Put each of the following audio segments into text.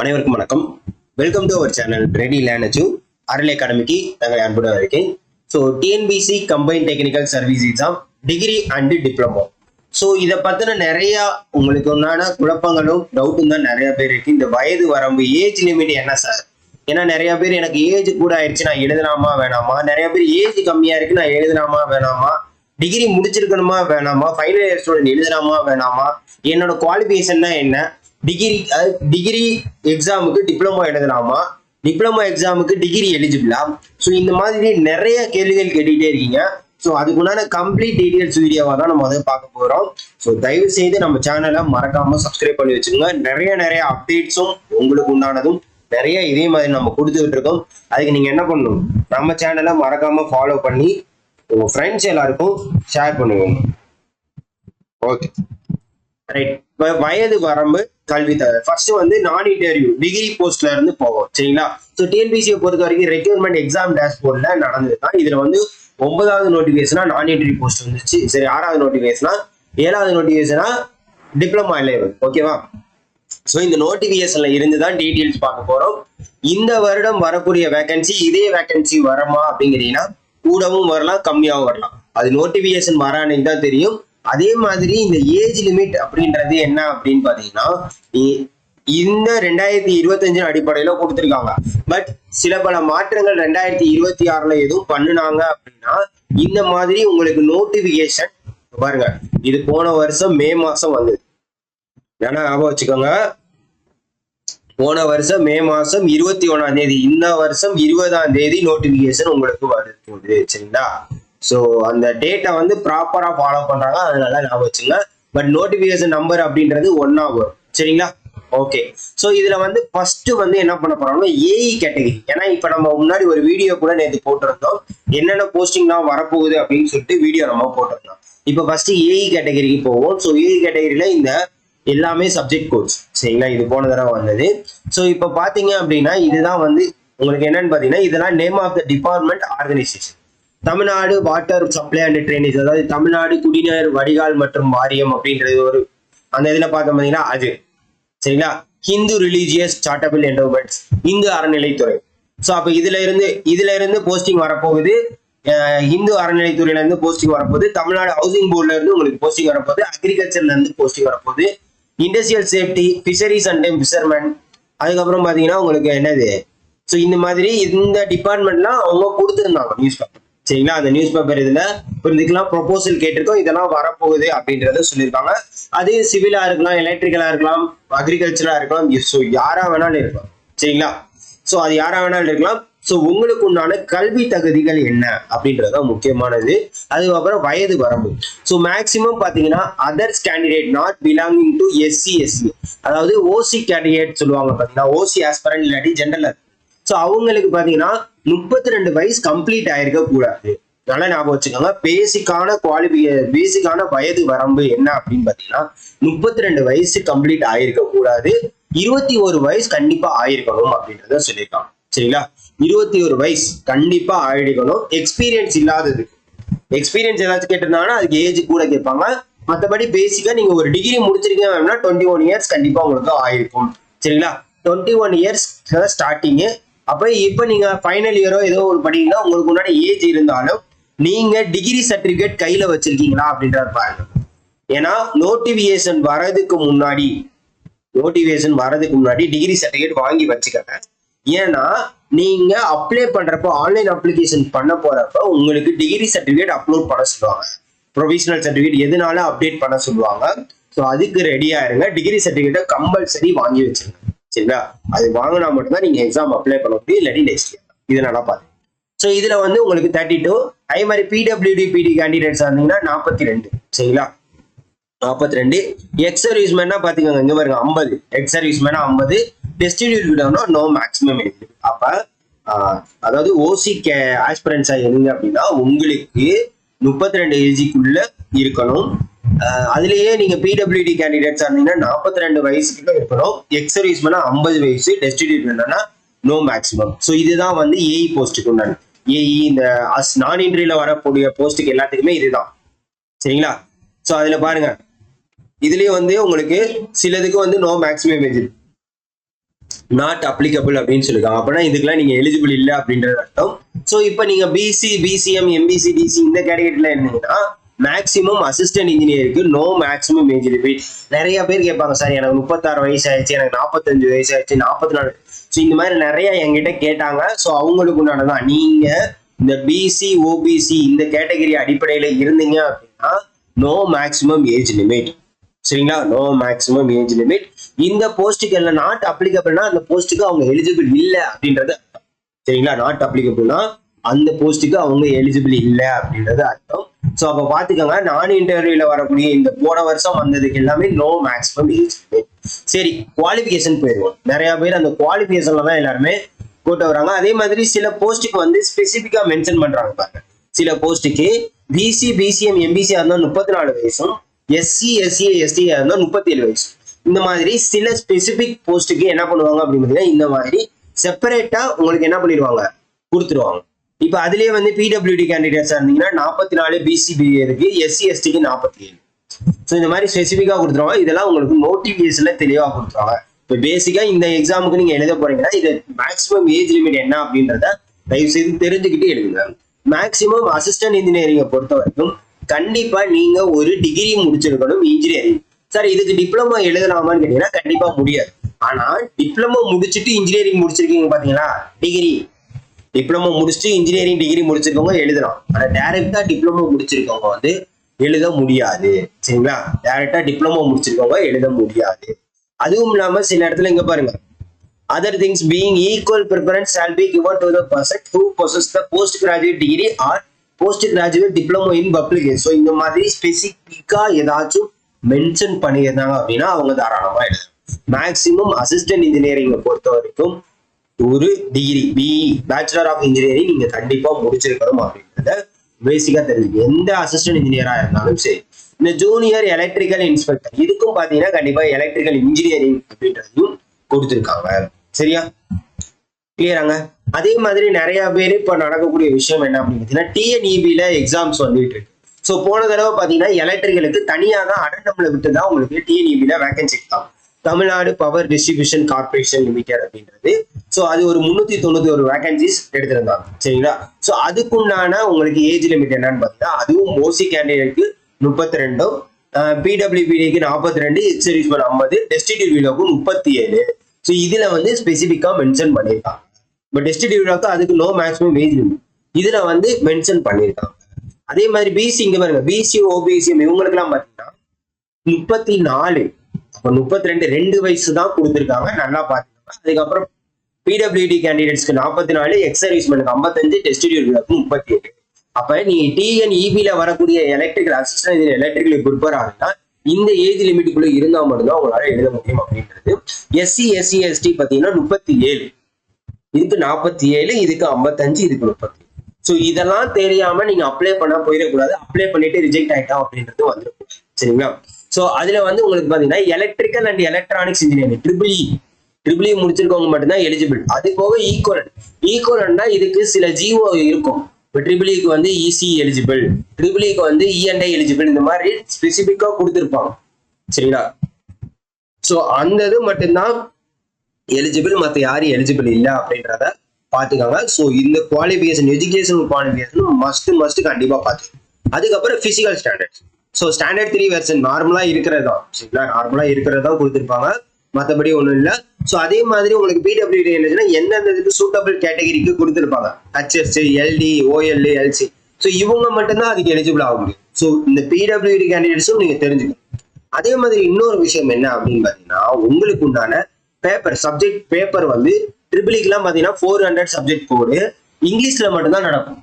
அனைவருக்கும் வணக்கம். Welcome to our channel ready learn achieve Arul அகாடமிக்கு நாங்கள் அன்புடன் இருக்கேன். So TNPSC combine technical service exam degree and diploma. So இதை பற்றின நிறையா உங்களுக்கு உண்டான குழப்பங்களும் டவுட்டும் தான் நிறைய பேர் இருக்கு. இந்த வயது வரம்பு ஏஜ் லிமிட் என்ன சார்? ஏன்னா நிறைய பேர் எனக்கு ஏஜ் கூட ஆயிடுச்சு, நான் எழுதலாமா வேணாமா, நிறைய பேர் ஏஜ் கம்மியா இருக்கு, நான் எழுதலாமா வேணாமா, டிகிரி முடிச்சிருக்கணுமா வேணாமா, ஃபைனல் இயர் ஸ்டூடெண்ட் எழுதலாமா வேணாமா, என்னோட குவாலிஃபிகேஷன் என்ன, டிகிரி எக்ஸாமுக்கு டிப்ளமோ எழுதலாமா, டிப்ளமோ எக்ஸாமுக்கு டிகிரி எலிஜிபிளா? ஸோ இந்த மாதிரி நிறைய கேள்விகள் கேட்டுக்கிட்டே இருக்கீங்க. ஸோ அதுக்குண்டான கம்ப்ளீட் டீடைல்ஸ் வீடியோவா தான் நம்ம வந்து பார்க்க போறோம். ஸோ தயவு செய்து நம்ம சேனலை மறக்காம சப்ஸ்கிரைப் பண்ணி வச்சுக்கோங்க. நிறைய அப்டேட்ஸும் உங்களுக்கு உண்டானதும் நிறைய இதே மாதிரி நம்ம கொடுத்துக்கிட்டு இருக்கோம். அதுக்கு நீங்க என்ன பண்ணணும், நம்ம சேனலை மறக்காம ஃபாலோ பண்ணி உங்க ஃப்ரெண்ட்ஸ் எல்லாருக்கும் ஷேர் பண்ணுவோம். Okay right. வயது வரம்பு கல்வி தவிர ஃபர்ஸ்ட் வந்து நான் இன்டர்வியூ டிகிரி போஸ்ட்ல இருந்து போவோம், சரிங்களா? ஸோ டிஎன்பிசியை பொறுத்த வரைக்கும் ரெக்யூர்மெண்ட் எக்ஸாம் டேஷ்போர்ட்ல நடந்ததுதான். இதுல வந்து 9வது நோட்டிபிகேஷனா நான் இன்டர்வியூ போஸ்ட் வந்துச்சு. சரி, 6வது நோட்டிபிகேஷனா, 7வது நோட்டிபிகேஷனா டிப்ளமா லெவல். ஓகேவா? ஸோ இந்த நோட்டிபிகேஷன்ல இருந்து தான் டீடைல்ஸ் பார்க்க போறோம். இந்த வருடம் வரக்கூடிய வேகன்சி இதே வேகன்சி வரமா அப்படிங்கிறீங்கன்னா கூடவும் வரலாம், கம்மியாகவும் வரலாம். அது நோட்டிபிகேஷன் வர அன்னைக்கு தான் தெரியும். அதே மாதிரி இந்த ஏஜ் லிமிட் அப்படின்றது என்ன அப்படின்னு பாத்தீங்கன்னா இந்த 2025 அடிப்படையில கொடுத்துருக்காங்க. பட் சில பல மாற்றங்கள் 2026ல எதுவும் பண்ணுனாங்க அப்படின்னா இந்த மாதிரி உங்களுக்கு நோட்டிபிகேஷன் பாருங்க. இது போன வருஷம் மே மாசம் வந்தது, ஏன்னா ஞாபகம் வச்சுக்கோங்க. போன வருஷம் மே மாசம் 21ஆம் தேதி, இந்த வருஷம் 20ஆம் தேதி நோட்டிபிகேஷன் உங்களுக்கு வருது, சரிங்களா? ஸோ அந்த டேட்டை வந்து ப்ராப்பரா ஃபாலோ பண்றாங்க, அதனால ஞாபகம் வச்சுங்க. பட் நோட்டிபிகேஷன் நம்பர் அப்படின்றது 1ஆ வரும், சரிங்களா? ஓகே. ஸோ இதுல வந்து ஃபர்ஸ்ட் வந்து என்ன பண்ண போறோம்னா ஏஇ கேட்டகரி. ஏன்னா இப்ப நம்ம முன்னாடி ஒரு வீடியோ கூட நேற்று போட்டிருந்தோம், என்னென்ன போஸ்டிங்லாம் வரப்போகுது அப்படின்னு சொல்லிட்டு வீடியோ நம்ம போட்டிருந்தோம். இப்போ ஃபர்ஸ்ட் ஏஇ கேட்டகரிக்கு போவோம். ஸோ ஏஇ கேட்டகரியில இந்த எல்லாமே சப்ஜெக்ட் கோர்ஸ், சரிங்களா? இது போன தடவை வந்தது. ஸோ இப்போ பாத்தீங்க அப்படின்னா இதுதான் வந்து உங்களுக்கு என்னன்னு பாத்தீங்கன்னா இதெல்லாம் name of the department organisation. Tamil Nadu water supply and drainage, அதாவது தமிழ்நாடு குடிநீர் வடிகால் மற்றும் வாரியம் அப்படின்றது ஒரு அந்த இதுல பார்த்தோம் பார்த்தீங்கன்னா அது, சரிங்களா? Hindu religious charitable endowments, Hindu அறநிலைத்துறை. ஸோ அப்போ இதுல இருந்து போஸ்டிங் வரப்போகுது. இந்து அறநிலைத்துறையில இருந்து போஸ்டிங் வரப்போகுது. தமிழ்நாடு ஹவுசிங் போர்ட்ல இருந்து உங்களுக்கு போஸ்டிங் வரப்போகுது. அக்ரிகல்ச்சர்ல இருந்து போஸ்டிங் வரப்போகுது. Industrial safety, fisheries and fisherman, அதுக்கப்புறம் பாத்தீங்கன்னா உங்களுக்கு என்னது, ஸோ இந்த மாதிரி இந்த டிபார்ட்மெண்ட்லாம் அவங்க கொடுத்துருந்தாங்க நியூஸ் பேப்பர், சரிங்களா? அந்த நியூஸ் பேப்பர் இதுல இதுக்கெல்லாம் ப்ரொபோசல் கேட்டிருக்கோம், இதெல்லாம் வரப்போகுது அப்படின்றத சொல்லியிருக்காங்க. அது சிவிலா இருக்கலாம், எலக்ட்ரிக்கலா இருக்கலாம், அக்ரிகல்ச்சரா இருக்கலாம், ஸோ யாரா வேணாலும் இருக்கலாம், சரிங்களா? ஸோ அது யாரா வேணாலும் இருக்கலாம். ஸோ உங்களுக்கு உண்டான கல்வி தகுதிகள் என்ன அப்படின்றது முக்கியமானது. அதுக்கப்புறம் வயது வரம்பு. ஸோ மேக்சிமம் பாத்தீங்கன்னா others candidate not belonging to SC SC, அதாவது ஓசி கேண்டிடேட் சொல்லுவாங்க பாத்தீங்கன்னா, ஓசி ஆஸ்பரண்ட் இல்லாட்டி ஜெனரல். ஸோ அவங்களுக்கு பாத்தீங்கன்னா 32 வயசு கம்ப்ளீட் ஆயிருக்க கூடாது. நல்லா ஞாபகம் வச்சுக்கோங்க. பேசிக்கான வயது வரம்பு என்ன அப்படின்னு பாத்தீங்கன்னா 32 வயசு கம்ப்ளீட் ஆயிருக்க கூடாது. 21 வயசு கண்டிப்பா ஆயிருக்கணும் அப்படின்றத சொல்லியிருக்காங்க, சரிங்களா? 21 வயசு கண்டிப்பா ஆயிருக்கணும். எக்ஸ்பீரியன்ஸ் இல்லாதது, எக்ஸ்பீரியன்ஸ் ஏதாச்சும் கேட்டிருந்தாங்கன்னா அதுக்கு ஏஜ் கூட கேட்பாங்க. மற்றபடி பேசிக்கா நீங்க ஒரு டிகிரி முடிச்சிருக்கீங்க அப்படின்னா 21 இயர்ஸ் கண்டிப்பா உங்களுக்கு ஆயிருக்கும், சரிங்களா? 21 இயர்ஸ் ஸ்டார்டிங்கு. அப்ப இப்ப நீங்க ஃபைனல் இயரோ ஏதோ ஒரு படிங்கன்னா உங்களுக்கு முன்னாடி ஏஜ் இருந்தாலும் நீங்க டிகிரி சர்டிபிகேட் கையில வச்சிருக்கீங்களா அப்படின்றத பாருங்க. ஏன்னா நோட்டிபிகேஷன் வரதுக்கு முன்னாடி டிகிரி சர்டிபிகேட் வாங்கி வச்சுக்கங்க. ஏன்னா நீங்க அப்ளை பண்றப்போ, ஆன்லைன் அப்ளிகேஷன் பண்ண போறப்ப உங்களுக்கு டிகிரி சர்டிபிகேட் அப்லோட் பண்ண சொல்லுவாங்க. ப்ரொவிஷனல் சர்டிபிகேட் எதுனால அப்டேட் பண்ண சொல்லுவாங்க. ஸோ அதுக்கு ரெடியா இருங்க. டிகிரி சர்டிபிகேட்டை கம்பல்சரி வாங்கி வச்சிருங்க, சரிங்களா? அது வாங்கினா மட்டும்தான் நீங்க எக்ஸாம் அப்ளை பண்ண முடியும், இல்லாட்டி நெக்ஸ்ட் இயர். இதை நல்லா பாருங்க. ஸோ இதுல வந்து உங்களுக்கு 32. அதே மாதிரி பிடபிள்யூடி பிடி கேண்டிடேட்ஸ் இருந்தீங்கன்னா 42, சரிங்களா? 42. எக்ஸ் சர்வீஸ்மேனா பாத்தீங்கன்னா இங்க பாருங்க 50. எக்ஸ் சர்வீஸ்மேனா 50. டெஸ்டிடியூட் விடணும்னா நோ மேக்ஸிமம் இருக்கு. அப்ப அதாவது ஓசி ஆஸ்பிரன்ஸா இருந்தீங்க அப்படின்னா உங்களுக்கு 32 ஏஜுக்குள்ள இருக்கணும். அதுலயே நீங்க பிடபிள்யூடி கேண்டிடேட்ஸ் இருந்தீங்கன்னா 42 வயசுக்குள்ள இருக்கணும். எக்ஸ் சர்வீஸ்மேனா 50 வயசு. டெஸ்டிடியூட் என்னன்னா நோ மேக்ஸிமம். ஸோ இதுதான் வந்து ஏஇ போஸ்ட்டுக்கு உண்டான. ஏஇ இந்த நான் இன்டர்வியூல வரக்கூடிய போஸ்ட்டுக்கு எல்லாத்துக்குமே இதுதான், சரிங்களா? ஸோ அதுல பாருங்க, இதுலயும் வந்து உங்களுக்கு சிலதுக்கு வந்து no maximum age. Not applicable அப்படின்னு சொல்லிருக்காங்க. அப்படின்னா இதுக்கெல்லாம் நீங்க எலிஜிபிள் இல்லை அப்படின்றது அர்த்தம். ஸோ இப்போ நீங்க பிசி, பிசிஎம், எம்பிசி, டிசி இந்த கேட்டகரியில இருந்தீங்கன்னா மேக்ஸிமம் அசிஸ்டன்ட் இன்ஜினியருக்கு நோ மேக்ஸிமம் ஏஜ் லிமிட். நிறைய பேர் கேட்பாங்க, சார் எனக்கு 36 வயசு ஆயிடுச்சு, எனக்கு 45 வயசு ஆயிடுச்சு, 44. ஸோ இந்த மாதிரி நிறைய என்கிட்ட கேட்டாங்க. ஸோ அவங்களுக்கு உண்டானதான் நீங்க இந்த பிசி, ஓபிசி இந்த கேட்டகரி அடிப்படையில இருந்தீங்க அப்படின்னா நோ மேக்ஸிமம் ஏஜ் லிமிட். சரிங்களா, நோ மேக்ஸிமம் ஏஜ் லிமிட். இந்த போஸ்ட்டுக்கு எல்லாம் நாட் அப்ளிகபிள்னா அந்த போஸ்ட்டுக்கு அவங்க எலிஜிபிள் இல்லை அப்படின்றது அர்த்தம். சரிங்களா, நாட் அப்ளிகபிள்னா அந்த போஸ்ட்டுக்கு அவங்க எலிஜிபிள் இல்லை அப்படின்றது அர்த்தம். ஸோ அப்போ பார்த்துக்கோங்க, நான் இன்டர்வியூல வரக்கூடிய இந்த போன வருஷம் வந்ததுக்கு எல்லாமே நோ மேக்ஸிமம் ஏஜ் லிமிட். சரி, குவாலிஃபிகேஷன் போயிடுவோம். நிறைய பேர் அந்த குவாலிஃபிகேஷன்ல தான் எல்லாருமே கூட்ட வராங்க. அதே மாதிரி சில போஸ்ட்டுக்கு வந்து ஸ்பெசிஃபிக்கா மென்ஷன் பண்றாங்க பாருங்க. சில போஸ்ட்டுக்கு பிசி, பிசிஎம், எம்பிசி இருந்தா 34 வயசும், எஸ்சி, எஸ்சி, எஸ்டி இருந்தா 37 வயசு. இந்த மாதிரி சில ஸ்பெசிபிக் போஸ்ட்டுக்கு என்ன பண்ணுவாங்க அப்படின்னு இந்த மாதிரி செப்பரேட்டா உங்களுக்கு என்ன பண்ணிடுவாங்க, கொடுத்துருவாங்க. இப்ப அதுலயே வந்து பிடபிள்யூடி கேண்டிடேட்ஸா இருந்தீங்கன்னா 44 பிசிபி இருக்கு, எஸ்சி எஸ்டிக்கு 47. ஸோ இந்த மாதிரி ஸ்பெசிஃபிக்கா கொடுத்துருவாங்க. இதெல்லாம் உங்களுக்கு நோட்டிபிகேஷன்ல தெளிவா கொடுத்துருவாங்க. இப்போ பேசிக்கா இந்த எக்ஸாமுக்கு நீங்க எழுத போறீங்கன்னா இது மேக்ஸிமம் ஏஜ் லிமிட் என்ன அப்படின்றத தயவு செய்து தெரிஞ்சுக்கிட்டு எழுதுங்க. மேக்ஸிமம் அசிஸ்டன்ட் இன்ஜினியரிங்கை பொறுத்த வரைக்கும் கண்டிப்பா நீங்க ஒரு டிகிரி முடிச்சிருக்கணும் இன்ஜினியரிங். சார் இதுக்கு டிப்ளமோ எழுதலாமான்னு கேட்டீங்கன்னா கண்டிப்பா முடியாது. ஆனா டிப்ளமோ முடிச்சுட்டு இன்ஜினியரிங் முடிச்சிருக்கீங்க பாத்தீங்களா, டிப்ளமோ முடிச்சுட்டு இன்ஜினியரிங் டிகிரி முடிச்சிருக்கவங்க எழுதலாம். ஆனா டைரக்டா டிப்ளமோ முடிச்சிருக்கவங்க வந்து எழுத முடியாது. சரிங்களா, டைரக்டா டிப்ளமோ முடிச்சிருக்கவங்க எழுத முடியாது. அதுவும் இல்லாம சில இடத்துல இங்க பாருங்க, other things being equal preference shall be given to the person who possesses the post graduate degree or post graduate diploma in public. So இந்த மாதிரி ஸ்பெசிஃபிக்கா ஏதாச்சும் மென்ஷன் பண்ணியிருந்தாங்க அப்படின்னா அவங்க தாராளமா எழுதலாம். மேக்சிமம் அசிஸ்டன்ட் இன்ஜினியரிங்கை பொறுத்த வரைக்கும் ஒரு degree BE, bachelor of engineering நீங்க கண்டிப்பா முடிச்சிருக்கணும் அப்படின்றத பேசிக்கா தெரிஞ்சுக்க. எந்த அசிஸ்டன்ட் இன்ஜினியரா இருந்தாலும் சரி. இந்த ஜூனியர் எலக்ட்ரிக்கல் இன்ஸ்பெக்டர் இதுக்கும் பாத்தீங்கன்னா கண்டிப்பா எலக்ட்ரிக்கல் இன்ஜினியரிங் அப்படின்றதையும் கொடுத்துருக்காங்க. சரியா, கிளியராங்க. அதே மாதிரி நிறைய பேர் இப்ப நடக்கக்கூடிய விஷயம் என்ன அப்படின்னு பாத்தீங்கன்னா டிஎன்இபில எக்ஸாம்ஸ் வந்துட்டு இருக்கு. ஸோ போன தடவை பாத்தீங்கன்னா எலக்ட்ரிக்கலுக்கு தனியாக அடண்டம்ல விட்டு தான் உங்களுக்கு டிஎன்இபில வேகன்சி இருக்காங்க. Tamil Nadu power distribution corporation limited அப்படின்றது. ஸோ அது ஒரு 391 வேகன்சிஸ் எடுத்திருந்தாங்க. சரிங்களா, ஸோ அதுக்குண்டான உங்களுக்கு ஏஜ் லிமிட் என்னன்னு பாத்தீங்கன்னா அதுவும் ஓசி கேண்டிடேட்க்கு 32, பிடபிள்யூபிடிக்கு 42, எக்ஸ் சர்வீஸ்மேன் 50, டெஸ்டிடியூட்க்கு 37. ஸோ இதுல வந்து ஸ்பெசிபிக்கா மென்ஷன் பண்ணியிருக்காங்க. பட் டெஸ்டிடியூட்க்கு அதுக்கு நோ மேக்ஸிமம் ஏஜ் லிமிட் இதுல வந்து மென்ஷன் பண்ணியிருக்காங்க. அதே மாதிரி பிசி இங்க பாருங்க, பிசி, ஓபிசி இவங்களுக்கு எல்லாம் பாத்தீங்கன்னா 34, அப்ப 32, 2 வயசு தான் கொடுத்துருக்காங்க. நல்லா பாத்துக்கோங்க. அதுக்கப்புறம் பிடபிள்யூடி கேண்டிடேட்ஸ்க்கு 44, எக்ஸ் சர்வீஸ்மேனுக்கு 55, டெஸ்டிடியூட்க்கு 37. அப்ப நீங்க டிஎன்இபில வரக்கூடிய எலக்ட்ரிக்கல் அசிஸ்டன்ட் எலக்ட்ரிக்கல் ப்ரிப்பேர் ஆகுனா இந்த ஏஜ் லிமிட்டுக்குள்ள இருந்தா மட்டும்தான் உங்களால எழுத முடியும் அப்படின்றது. எஸ்சி, எஸ்சி, எஸ்டி பாத்தீங்கன்னா 37, இதுக்கு 47, இதுக்கு 55, இதுக்கு 30. ஸோ இதெல்லாம் தெரியாம நீங்க அப்ளை பண்ண போயிடக்கூடாது. அப்ளை பண்ணிட்டு ரிஜெக்ட் ஆயிட்டோம் அப்படின்றது வந்துருக்கும். சரிங்களா, ஸோ அதுல வந்து உங்களுக்கு பாத்தீங்கன்னா electrical and electronics engineering triple E முடிச்சிருக்கவங்க மட்டும்தான் எலிஜிபிள். அது போக ஈக்குவலன்ட்னா இதுக்கு சில ஜிஓ இருக்கும். இப்போ ட்ரிபிள்இக்கு வந்து இசி எலிஜிபிள், ட்ரிபிள்இக்கு வந்து இஎன்ஐ எலிஜிபிள், இந்த மாதிரி ஸ்பெசிபிக்கா கொடுத்துருப்பாங்க. சரிங்களா, ஸோ அந்த இது மட்டும்தான் எலிஜிபிள், மற்ற யாரும் எலிஜிபிள் இல்லை அப்படின்றத பாத்துக்காங்க. ஸோ இந்த குவாலிஃபிகேஷன், எஜுகேஷன் குவாலிஃபிகேஷன் மஸ்ட் கண்டிப்பா பாத்துக்கணும். அதுக்கப்புறம் physical standards. So standard 3 version நார்மலா இருக்கிறது தான். சரிங்களா, நார்மலா இருக்கிறதா கொடுத்துருப்பாங்க, மற்றபடி ஒன்றும் இல்லை. ஸோ அதே மாதிரி உங்களுக்கு பிடபிள்யூடி என்னச்சுன்னா எந்தெந்த இதுக்கு சூட்டபிள் கேட்டகரிக்கு கொடுத்துருப்பாங்க. HS, LT, OL, LC. So இவங்க மட்டும்தான் அதுக்கு எலிஜிபிள் ஆக முடியும். ஸோ இந்த பிடபிள்யூடி கேண்டிடேட்ஸும் நீங்க தெரிஞ்சுக்கணும். அதே மாதிரி இன்னொரு விஷயம் என்ன அப்படின்னு பாத்தீங்கன்னா உங்களுக்கு உண்டான பேப்பர், சப்ஜெக்ட் பேப்பர் வந்து ட்ரிபிள்இக்கெல்லாம் பாத்தீங்கன்னா 400 சப்ஜெக்ட் கோடு இங்கிலீஷ்ல மட்டும்தான் நடக்கும்.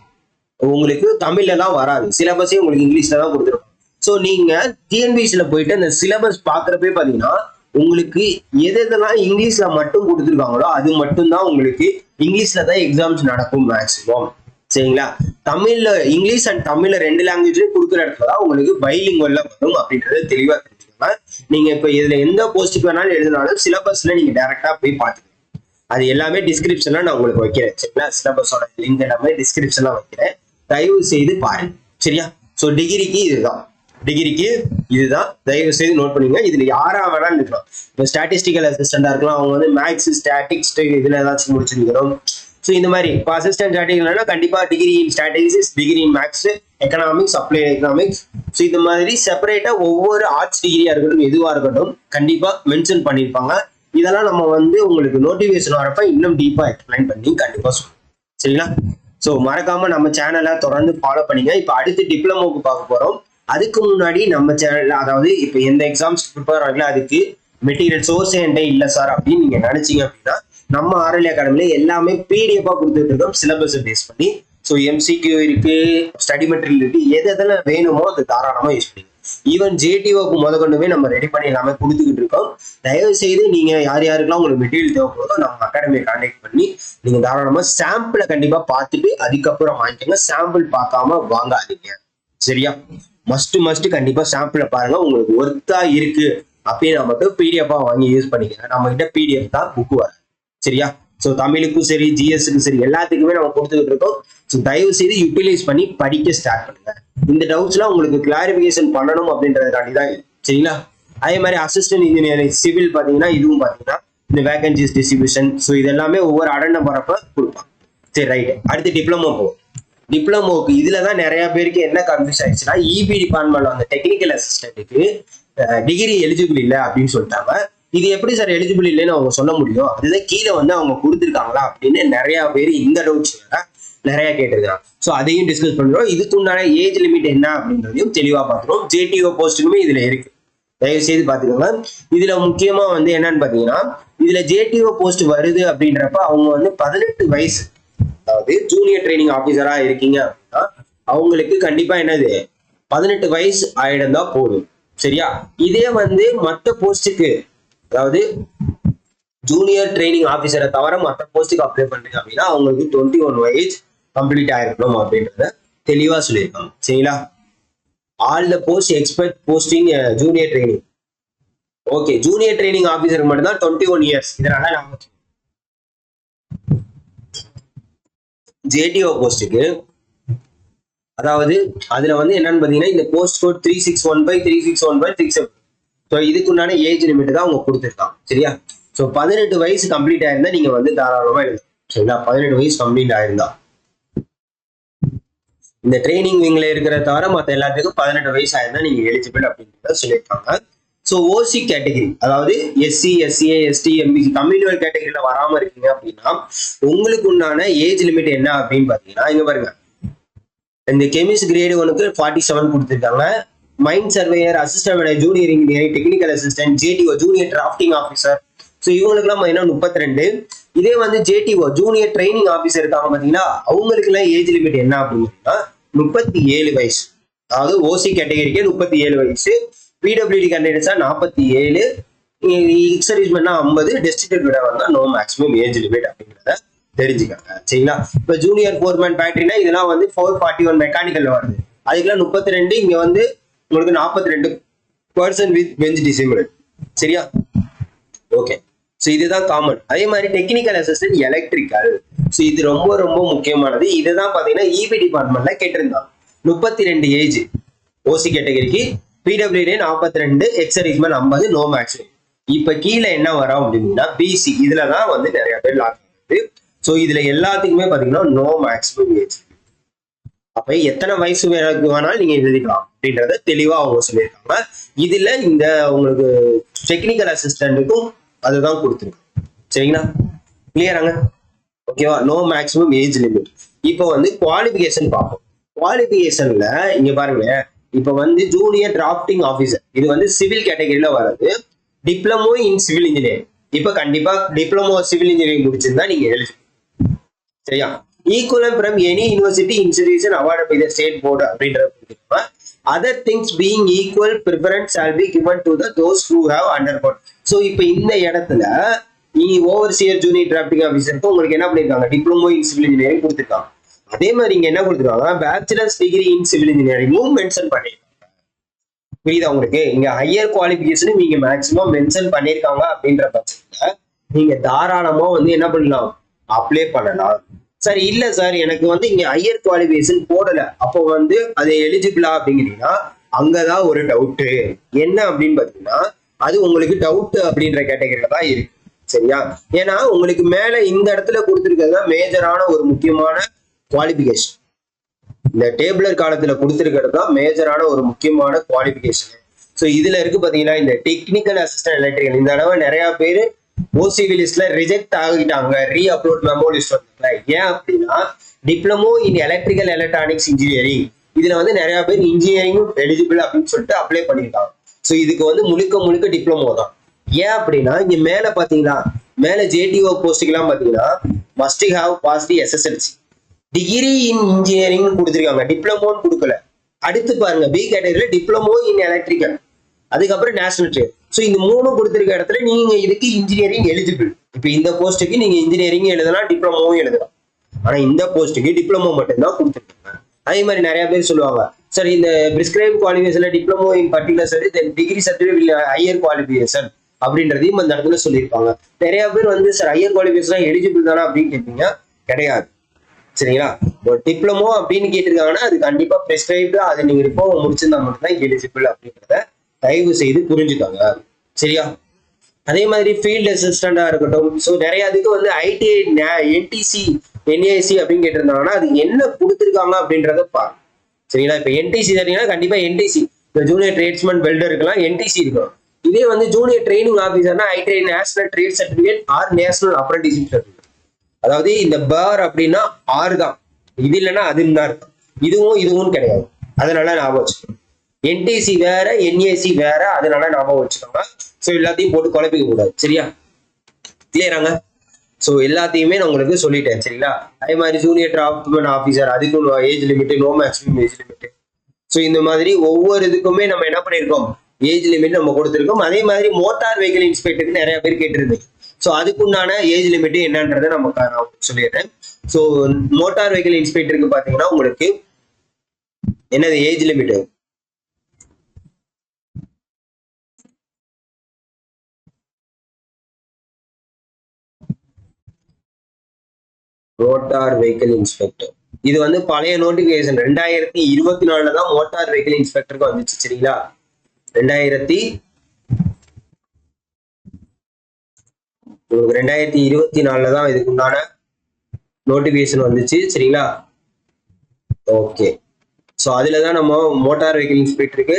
உங்களுக்கு தமிழ்ல தான் வராது. சிலபஸே உங்களுக்கு இங்கிலீஷ்ல தான் கொடுத்துருக்கும். ஸோ நீங்க டிஎன்பிசில போயிட்டு அந்த சிலபஸ் பாக்குறப்பே பாத்தீங்கன்னா உங்களுக்கு எதெல்லாம் இங்கிலீஷ்ல மட்டும் கொடுத்துருக்காங்களோ அது மட்டும்தான் உங்களுக்கு இங்கிலீஷ்ல தான் எக்ஸாம்ஸ் நடக்கும் மேக்ஸிமம். சரிங்களா, தமிழ்ல இங்கிலீஷ் அண்ட் தமிழ்ல 2 லாங்குவேஜ்லயும் கொடுக்குற இடத்துல தான் உங்களுக்கு பைலிங்குவல்ல வரும் அப்படின்றது தெளிவா தெரிஞ்சுக்கோங்க. நீங்க இப்ப இதுல எந்த போஸ்ட்டுக்கு வேணாலும் எழுதினாலும் சிலபஸ்ல நீங்க டைரக்டா போய் பாத்துக்கணும். அது எல்லாமே டிஸ்கிரிப்ஷன்ல நான் உங்களுக்கு வைக்கிறேன். சரிங்களா, சிலபஸோட லிங்க் எல்லாமே டிஸ்கிரிப்ஷன்ல வைக்கிறேன், தயவு செய்து பாருங்க. சரியா, ஸோ டிகிரிக்கு இதுதான். டிகிரிக்கு இதுதான், தயவு செய்து நோட் பண்ணுங்க. இதுல யாரா வேணாலும் இருக்கலாம். இப்போ ஸ்டாட்டிஸ்டிக்கல் அசிஸ்டண்டா இருக்கலாம், அவங்க வந்து மேக்ஸ் ஸ்டாட்டிக்ஸ் இதுல ஏதாச்சும் முடிச்சிருக்கணும். ஸோ இந்த மாதிரி இப்போ அசிஸ்டன்ட் ஸ்டாட்டிஸ்டிக்ஸ்னா கண்டிப்பா degree in statistics, degree in maths, economics, applied economics. So இந்த மாதிரி செப்பரேட்டா ஒவ்வொரு ஆர்ட்ஸ் டிகிரியா இருக்கட்டும் எதுவா இருக்கட்டும் கண்டிப்பா மென்ஷன் பண்ணியிருப்பாங்க. இதெல்லாம் நம்ம வந்து உங்களுக்கு நோட்டிபிகேஷன் வரப்ப இன்னும் டீப்பா எக்ஸ்பிளைன் பண்ணி கண்டிப்பா சொல்லுவோம். சரிங்களா? ஸோ மறக்காம நம்ம சேனலை தொடர்ந்து ஃபாலோ பண்ணிங்க. இப்போ அடுத்து டிப்ளமோக்கு பார்க்க போறோம். அதுக்கு முன்னாடி நம்ம சேனல், அதாவது இப்போ எந்த எக்ஸாம்ஸ் ப்ரிப்பேர் ஆகல அதுக்கு மெட்டீரியல் சோர்ஸ் என்கிட்ட இல்லை சார் அப்படின்னு நீங்க நினைச்சீங்க அப்படின்னா நம்ம ஆர்எல் அகாடமில எல்லாமே பிடிஎஃபா கொடுத்துட்டு இருக்கோம் சிலபஸ் பேஸ் பண்ணி. ஸோ எம்சிக்யூ இருக்கு, ஸ்டடி மெட்டீரியல் இருக்கு, எது எதெல்லாம் வேணுமோ அது தாராளமா யூஸ் பண்ணி. ஈவன் ஜேடிஓக்கு கொண்டுமே நம்ம ரெடி பண்ணி எல்லாமே கொடுத்துக்கிட்டு இருக்கோம். தயவு செய்து நீங்க யார் யாருக்கெல்லாம் உங்களுக்கு மெட்டீரியல் தேவைப்படுதோ நம்ம அகாடமியை கான்டாக்ட் பண்ணி நீங்க தாராளமா சாம்பிளை கண்டிப்பா பார்த்துட்டு அதுக்கப்புறம் வாங்கிக்கோங்க. சாம்பிள் பார்க்காம வாங்காதீங்க. சரியா? மஸ்ட் கண்டிப்பா சாம்பிளை பாருங்க. உங்களுக்கு ஒர்த்தா இருக்கு அப்படின்னு மட்டும் பிடிஎஃபா வாங்கி யூஸ் பண்ணிக்கங்க. நம்ம கிட்ட பிடிஎஃப் தான் புக் வர. சரியா? ஸோ தமிழுக்கும் சரி ஜிஎஸ்க்கும் சரி எல்லாத்துக்குமே நம்ம கொடுத்துக்கிட்டு இருக்கோம். ஸோ தயவு செய்து யூட்டிலைஸ் பண்ணி படிக்க ஸ்டார்ட் பண்ணுங்க. இந்த டவுட்ஸ்லாம் உங்களுக்கு கிளாரிபிகேஷன் பண்ணணும் அப்படின்றதுக்காண்டி தான். சரிங்களா? அதே மாதிரி அசிஸ்டன்ட் இன்ஜினியரிங் சிவில் பார்த்தீங்கன்னா இதுவும் பார்த்தீங்கன்னா இந்த வேகன்சிஸ் டிஸ்ட்ரிபியூஷன், ஸோ இதெல்லாமே ஒவ்வொரு அடண்டம் வரப்ப கொடுப்பாங்க. சரி, ரைட். அடுத்து டிப்ளமோ போகும். டிப்ளமோக்கு இதுல தான் நிறைய பேருக்கு என்ன கன்ஃபியூஸ் ஆயிடுச்சுன்னா இபி டிபார்ட்மெண்ட் அந்த டெக்னிக்கல் அசிஸ்டன்ட்டுக்கு டிகிரி எலிஜிபிள் இல்லை அப்படின்னு சொல்லிட்டாங்க. இது எப்படி சார் எலிஜிபிள் இல்லைன்னு அவங்க சொல்ல முடியும்? அதுதான் கீழே வந்து அவங்க கொடுத்துருக்காங்களா அப்படின்னு நிறைய பேர் இந்த டவுட்ஸ் நிறைய கேட்டிருக்காங்க. ஸோ அதையும் டிஸ்கஸ் பண்றோம். இதுக்கு உண்டான ஏஜ் லிமிட் என்ன அப்படின்றதையும் தெளிவா பார்த்துருவோம். ஜேடிஓ போஸ்ட்டுக்குமே இதுல இருக்கு, தயவு செய்து பாத்துக்கோங்க. இதுல முக்கியமா வந்து என்னன்னு பாத்தீங்கன்னா இதுல ஜேடிஓ போஸ்ட் வருது அப்படின்றப்ப அவங்க வந்து 18 வயசு, அதாவது ஜூனியர் ட்ரைனிங் ஆபீசரா இருக்கீங்க அப்படின்னா அவங்களுக்கு கண்டிப்பா என்னது 18 வயசு ஆயிடம் தான் போதும். சரியா? இதே வந்து மற்ற போஸ்டுக்கு, அதாவது ஜூனியர் ட்ரைனிங் ஆபீசரை தவிர மற்ற போஸ்டுக்கு அப்ளை பண்றீங்க அப்படின்னா அவங்களுக்கு 21 வயசு கம்ப்ளீட் ஆயிருக்கணும் அப்படின்றத தெளிவா சொல்லியிருக்காங்க. சரிங்களா? All the post expect posting junior training. Okay, junior training ஆபீசருக்கு மட்டும் தான் 21 இயர்ஸ். இதனால நாம ஜேடிஓ போஸ்டுக்கு, அதாவது அதுல வந்து என்னன்னு பாத்தீங்கன்னா இந்த போஸ்ட் கோட் 3615 3615 37. ஸோ இதுக்குண்டான ஏஜ் லிமிட் தான் அவங்க கொடுத்துருக்காங்க. சரியா? ஸோ 18 வயசு கம்ப்ளீட் ஆயிருந்தா நீங்க வந்து தாராளமா எழுதலாம். சரிங்களா? 18 வயசு கம்ப்ளீட் ஆயிருந்தா இந்த ட்ரைனிங் விங்ல இருக்கிற தவிர மற்ற எல்லாத்துக்கும் 18 வயசு ஆயிருந்தா நீங்க எலிஜிபிள் அப்படின்றத சொல்லியிருக்காங்க. ஸோ ஓசி கேட்டகரி, அதாவது எஸ்சி, எஸ்சிஏ, எஸ்டி, எம்பிசி கம்யூனிவல் கேட்டகரியில வராம இருக்கீங்க அப்படின்னா உங்களுக்கு உண்டான ஏஜ் லிமிட் என்ன அப்படின்னு பாத்தீங்கன்னா இங்க பாருங்க, இந்த கெமிஸ்ட் கிரேடு 1க்கு 47 கொடுத்துருக்காங்க. Mind surveyor, assistant junior engineering, technical assistant, JDO junior drafting officer, so இவங்களுக்குலாம் பார்த்தீங்கன்னா 32. இதே வந்து ஜேடிஓ ஜூனியர் ட்ரைனிங் ஆஃபீஸர் இருக்காங்க பார்த்தீங்கன்னா அவங்களுக்கு எல்லாம் ஏஜ் லிமிட் என்ன அப்படின்னா 37 வயசு. அதாவது ஓசி கேட்டகரிக்கே 37 வயசு, பிடபிள்யூடி கேண்டிடேட்ஸா 47, எக்ஸர்வீஸ்மெண்ட்னா 50, டெஸ்டிடியூட் விட வந்தா நோ மேக்ஸிமம் ஏஜ் லிமிட் அப்படிங்கிறத தெரிஞ்சுக்காங்க. சரிங்களா? இப்ப ஜூனியர் ஃபோர்மேன் பேட்டரினா இதெல்லாம் வந்து 441 மெக்கானிக்கல்ல வருது, அதுக்கெல்லாம் 32. இங்க வந்து உங்களுக்கு 42% வித் பெஞ்ச் டிசேபிள். சரியா? ஓகே, ஸோ இதுதான் காமன். அதே மாதிரி டெக்னிக்கல் அசிஸ்டன்ட் எலக்ட்ரிக்கல், ஸோ இது ரொம்ப ரொம்ப முக்கியமானது. இதுதான் பாத்தீங்கன்னா இபி டிபார்ட்மெண்ட்ல கேட்டிருந்தாங்க. 32 ஏஜ் ஓசி கேட்டகரிக்கு, பிடபிள்யூடி 42, எக்ஸர்வீஸ்மென்ட் 50, நோ மேக்ஸிமம். இப்ப கீழே என்ன வரும் அப்படின்னா பிசி, இதுலதான் வந்து நிறைய பேர் லாக் ஆகுது. ஸோ இதுல எல்லாத்துக்குமே பாத்தீங்கன்னா நோ மேக்ஸிமம் ஏஜ். அப்ப எத்தனை வயசு வேணாலும் நீங்க எழுதிக்கலாம் அப்படின்றத தெளிவா அவங்க சொல்லியிருக்காங்க. இதுல இந்த உங்களுக்கு டெக்னிக்கல் அசிஸ்டன்ட்டுக்கும் அதுதான் கொடுத்துருக்கோம். சரிங்களா? கிளியராங்க? ஓகேவா? No maximum age limit. இப்போ வந்து குவாலிபிகேஷன் பார்ப்போம். குவாலிபிகேஷன்ல இங்க பாருங்க, இப்ப வந்து ஜூனியர் டிராஃப்டிங் ஆஃபீஸர் இது வந்து சிவில் கேட்டகரியில வருது. டிப்ளமோ இன் சிவில் இன்ஜினியரிங், இப்ப கண்டிப்பா டிப்ளமோ சிவில் இன்ஜினியரிங் முடிச்சிருந்தா நீங்க எழுதி. சரியா? Equivalent from any university institution award by the state board அப்படின்றது. Other things being equal preference shall be given to the those who have undergone. ஸோ இப்போ இந்த இடத்துல நீங்க ஓவர்சியர் ஜூனியர் டிராஃப்டிங் ஆஃபீஸருக்கு உங்களுக்கு என்ன பண்ணிருக்காங்க, டிப்ளமோ இன் சிவில் இன்ஜினியரிங் கொடுத்துருக்காங்க. அதே மாதிரி இங்க என்ன கொடுத்துருக்காங்க, பேச்சுலர்ஸ் டிகிரி இன் சிவில் இன்ஜினியரிங்கும் மென்ஷன் பண்ணிருக்காங்க. புரியுதா உங்களுக்கு? இங்க ஹையர் குவாலிபிகேஷன் நீங்க மேக்சிமம் மென்ஷன் பண்ணிருக்காங்க அப்படின்ற பட்சத்துல நீங்க தாராளமா வந்து என்ன பண்ணலாம், அப்ளை பண்ணலாம். சார் இல்ல சார் எனக்கு வந்து இங்க ஹையர் குவாலிபிகேஷன் போடல, அப்போ வந்து அது எலிஜிபிளா அப்படிங்கிறீங்கன்னா அங்கதான் ஒரு டவுட்டு. என்ன அப்படின்னு பாத்தீங்கன்னா, அது உங்களுக்கு டவுட் அப்படின்ற கேட்டகரியில தான் இருக்கு. சரியா? ஏன்னா உங்களுக்கு மேல இந்த இடத்துல கொடுத்திருக்கிறது தான் மேஜரான ஒரு முக்கியமான குவாலிபிகேஷன். இந்த டேபிளர் காலத்துல கொடுத்திருக்கிறது தான் மேஜரான ஒரு முக்கியமான குவாலிபிகேஷன். ஸோ இதுல இருக்கு பாத்தீங்கன்னா, இந்த டெக்னிக்கல் அசிஸ்டன்ட் எலக்ட்ரிக்கல் இந்த தடவை நிறைய பேர் ஓசிவி லிஸ்ட்ல ரிஜெக்ட் ஆகிட்டாங்க. ரீ அப்லோட் மெமோ லிஸ்ட் வந்து ஏன் அப்படின்னா, diploma in electrical electronics engineering இதுல வந்து நிறைய பேர் இன்ஜினியரிங் எலிஜிபிள் அப்படின்னு சொல்லிட்டு அப்ளை பண்ணிருக்காங்க. ஸோ இதுக்கு வந்து முழுக்க முழுக்க டிப்ளமோ தான். ஏன் அப்படின்னா, இங்க மேல பாத்தீங்கன்னா, மேல ஜேடிஓ போஸ்டுக்கு எல்லாம் பாத்தீங்கன்னா must have pass the SSLC. Degree in engineering கொடுத்துருக்காங்க, டிப்ளமோன்னு கொடுக்கல. அடுத்து பாருங்க, பி கேட்டகரியில டிப்ளமோ இன் எலக்ட்ரிக்கல், அதுக்கப்புறம் நேஷனல் ட்ரேட். ஸோ இந்த மூணு கொடுத்துருக்க இடத்துல நீங்க இதுக்கு இன்ஜினியரிங் எலிஜிபிள். இப்போ இந்த போஸ்ட்டுக்கு நீங்க இன்ஜினியரிங் எழுதலாம், டிப்ளமோவும் எழுதலாம். ஆனா இந்த போஸ்ட்டுக்கு டிப்ளமோ மட்டும்தான் கொடுத்துருக்காங்க. அதே மாதிரி நிறைய பேர் சொல்லுவாங்க, சார் இந்த பிரிஸ்கிரைப் குவாலிஃபிகேஷன்ல டிப்ளமோ இன் பர்டிகுலர் சரி டிகிரி சர்டிஃபிகேட் ஹையர் குவாலிஃபிகேஷன் அப்படின்றதையும் அந்த இடத்துல சொல்லியிருப்பாங்க. நிறைய பேர் வந்து சார் ஹையர் குவாலிஃபிகேஷன் எலிஜிபிள் தானே அப்படின்னு கேட்பீங்க. கிடையாது. சரிங்களா? ஒரு டிப்ளமோ அப்படின்னு கேட்டிருக்காங்கன்னா அது கண்டிப்பா பிரிஸ்கிரைப்டு, அது நீங்க இப்போ முடிச்சிருந்தா மட்டும்தான் எலிஜிபிள் அப்படின்றத தயவு செய்து புரிஞ்சுக்காங்க. சரியா? அதே மாதிரி ஃபீல்டு அசிஸ்டண்டா இருக்கட்டும். ஸோ நிறைய இதுக்கு வந்து ஐடிஐ என்டிசி என்ஏசி அப்படின்னு கேட்டிருந்தாங்கன்னா அது என்ன கொடுத்துருக்காங்க அப்படின்றத பாருங்க. சரிங்களா? இப்போ என்டிசி தரீங்கன்னா கண்டிப்பா என்டிசி, இந்த ஜூனியர் ட்ரேட்ஸ்மேன் வெல்டருக்குலாம் என்டிசி இருக்கும். இதே வந்து ஜூனியர் ட்ரைனிங் ஆஃபீஸர்னா ITI national trade certificate or national apprenticeship certificate. அதாவது இந்த பார் அப்படின்னா ஆறு தான், இது இல்லைன்னா அதுன்னு தான் இருக்கும். இதுவும் கிடையாது. அதனால ஞாபகம் வச்சுக்கோங்க. என்டிசி வேற, என்ஏசி வேற, அதனால ஞாபகம் வச்சுக்கோங்க. ஸோ எல்லாத்தையும் போட்டு குழப்பிக்க கூடாது. சரியா? கிளியராங்க? ஸோ எல்லாத்தையுமே நான் உங்களுக்கு சொல்லிட்டேன். சரிங்களா? அதே மாதிரி ஜூனியர் டிராஃப்ட்மேன் ஆஃபீஸர், அதுக்கும் age limit, no maximum age limit. So இந்த மாதிரி ஒவ்வொரு இதுக்குமே நம்ம என்ன பண்ணியிருக்கோம், ஏஜ் லிமிட் நம்ம கொடுத்துருக்கோம். அதே மாதிரி மோட்டார் வெஹிக்கிள் இன்ஸ்பெக்டருக்கு நிறைய பேர் கேட்டிருந்தேன். ஸோ அதுக்குண்டான ஏஜ் லிமிட் என்னன்றதை நான் சொல்லிடுறேன். ஸோ மோட்டார் வெஹிக்கிள் இன்ஸ்பெக்டருக்கு பார்த்தீங்கன்னா உங்களுக்கு என்னது age limit, motor vehicle inspector இது வந்து பழைய நோட்டிபிகேஷன் 2024 தான் மோட்டார் வெஹிக்கிள் இன்ஸ்பெக்டருக்கு வந்துச்சு. சரிங்களா? 2024 தான் இதுக்கு உண்டான நோட்டிபிகேஷன் வந்துச்சு. சரிங்களா? ஓகே. ஸோ அதுல தான் நம்ம மோட்டார் வெஹிக்கிள் இன்ஸ்பெக்டருக்கு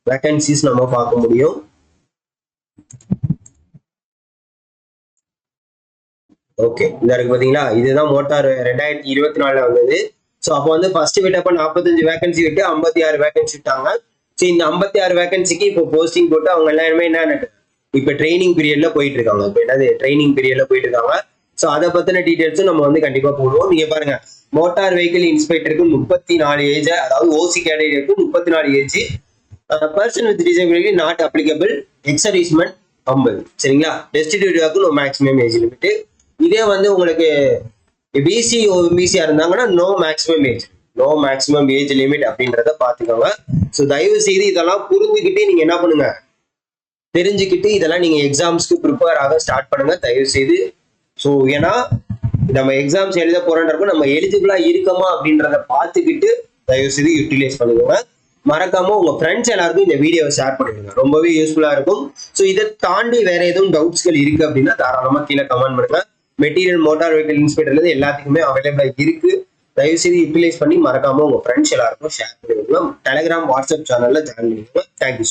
வேகன்சிஸ் நம்ம பார்க்க முடியும். ஓகே, இந்த இருக்கு பாத்தீங்களா, இதுதான் மோட்டார் 2024 வந்தது. ஸோ அப்போ வந்து ஃபர்ஸ்ட் விட்டப்ப 45 வேகன்சி விட்டு 56 வேகன்சி விட்டாங்க. ஸோ இந்த 56 வேகன்சிக்கு இப்போ போஸ்டிங் போட்டு அவங்க எல்லாருமே என்ன இப்போ ட்ரைனிங் பீரியட்ல போயிட்டு இருக்காங்க. இப்போ என்னது ட்ரைனிங் பீரியட்ல போயிட்டு இருக்காங்க. ஸோ அதை பத்தின டீடைல்ஸும் நம்ம வந்து கண்டிப்பா போடுவோம். நீங்க பாருங்க, மோட்டார் வெஹிக்கிள் இன்ஸ்பெக்டருக்கு 34 ஏஜ், அதாவது ஓசி கேட்டகரிக்கு 34 age, person with disability not applicable, X serviceman 50. சரிங்களா? டெஸ்டிடியூட்டிவாக்கு நோ மேக்ஸிமம் ஏஜ் லிமிட். இதே வந்து உங்களுக்கு பிசி ஓபிசியா இருந்தாங்கன்னா நோ மேக்ஸிமம் ஏஜ் லிமிட் அப்படின்றத பாத்துக்கோங்க. ஸோ தயவு செய்து இதெல்லாம் புரிஞ்சுக்கிட்டே நீங்க என்ன பண்ணுங்க, தெரிஞ்சுக்கிட்டு இதெல்லாம் நீங்க எக்ஸாம்ஸ்க்கு ப்ரிப்பேர் ஆக ஸ்டார்ட் பண்ணுங்க தயவு செய்து. ஸோ ஏன்னா நம்ம எக்ஸாம்ஸ் எழுத போறோன்றப்ப நம்ம எலிஜிபிளா இருக்கோமா அப்படின்றத பார்த்துக்கிட்டு தயவு செய்து யூட்டிலைஸ் பண்ணிக்கோங்க. மறக்காம உங்க ஃப்ரெண்ட்ஸ் எல்லாருக்கும் இந்த வீடியோவை ஷேர் பண்ணிடுங்க, ரொம்பவே யூஸ்ஃபுல்லா இருக்கும். ஸோ இதை தாண்டி வேற எதுவும் டவுட்ஸ்கள் இருக்கு அப்படின்னா தாராளமா கீழே கமெண்ட் பண்ணுங்க. மெட்டீரியல் மோட்டார் வெஹிக்கிள் இன்ஸ்பெக்டர்ல எல்லாத்துக்குமே அவைலபிளா இருக்கு. தயவு செய்து யூட்டிலைஸ் பண்ணி மறக்காம உங்க ஃப்ரெண்ட்ஸ் எல்லாருக்கும் ஷேர் பண்ணிடுங்க. டெலிகிராம், வாட்ஸ்அப் சேனல்ல ஜாயின் பண்ணிக்கோங்க. தேங்க்யூ.